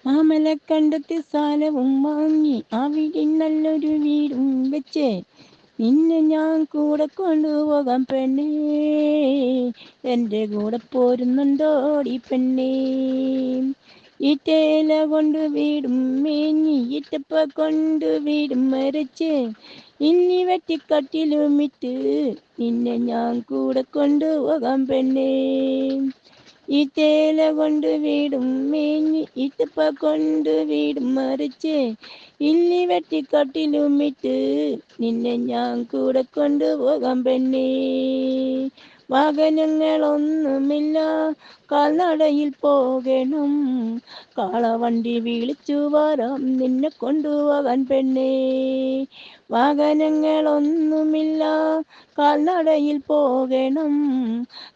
മാമലക്കണ്ടത്തിൽ സ്ഥലവും വാങ്ങി അവിടെ നല്ലൊരു വീടും വെച്ച് നിന്നെ ഞാൻ കൂടെ കൊണ്ടുപോകാം പെണ്ണേ, എൻ്റെ കൂടെ പോരുന്നുണ്ടോടി പെണ്ണേ. ഈറ്റേല കൊണ്ട് വീടും മേഞ്ഞി ഈറ്റപ്പ കൊണ്ട് വീടും മരച്ച് ഇന്നി വെട്ടിക്കട്ടിലുമിട്ട് നിന്നെ ഞാൻ കൂടെ കൊണ്ടുപോകാം പെണ്ണേ. ഈറ്റേല കൊണ്ട് വീടും മേഞ്ഞി ഈറ്റപ്പ കൊണ്ട് വീടും മറിച്ച് ഇല്ലി വെട്ടിക്കട്ടിലുമിട്ട് നിന്നെ ഞാൻ കൂടെ കൊണ്ടുപോകാം പെണ്ണേ. വാഹനങ്ങളൊന്നുമില്ല, കാൽനടയിൽ പോകണം, കാളവണ്ടി വിളിച്ചു വരാം നിന്നെ കൊണ്ടുപോകാൻ പെണ്ണേ. വാഹനങ്ങളൊന്നുമില്ല, കാൽനടയിൽ പോകണം,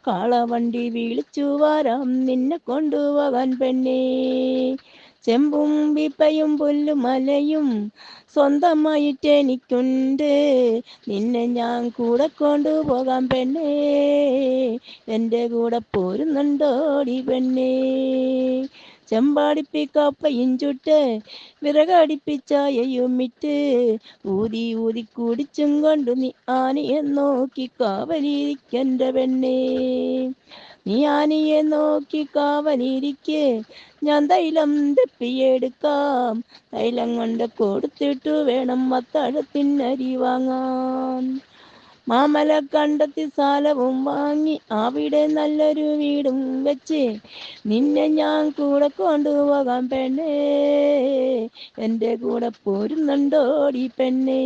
കാളവണ്ടി വിളിച്ചു വരാം നിന്നെ കൊണ്ടുപോകാൻ പെണ്ണേ. ചെമ്പും വിപ്പയും പുല്ലും മലയും സ്വന്തമായിട്ടെനിക്കുണ്ട്, നിന്നെ ഞാൻ കൂടെ കൊണ്ടുപോകാം പെണ്ണേ, എൻ്റെ കൂടെ പോരുന്നുണ്ടോടി പെണ്ണേ. ചെമ്പാടിപ്പിക്കപ്പയും ചുട്ട് വിറകടിപ്പിച്ചായയുമിട്ട് ഊതി ഊതി കുടിച്ചും കൊണ്ട് നീ ആനയെ നോക്കി കാവലിരിക്കൻ്റെ പെണ്ണേ. നീ ആനയെ നോക്കി കാവലിരിക്കെ, ഞാൻ തൈലം തെപ്പിയെടുക്കാം, തൈലം കൊണ്ട് കൊടുത്തിട്ടു വേണം അത്താഴത്തിനരി വാങ്ങാൻ. മാമലക്കണ്ടത്തിൽ സ്ഥലവും വാങ്ങി അവിടെ നല്ലൊരു വീടും വെച്ച് നിന്നെ ഞാൻ കൂടെ കൊണ്ടുപോകാം പെണ്ണേ, എൻ്റെ കൂടെ പോരുന്നുണ്ടോടി പെണ്ണേ.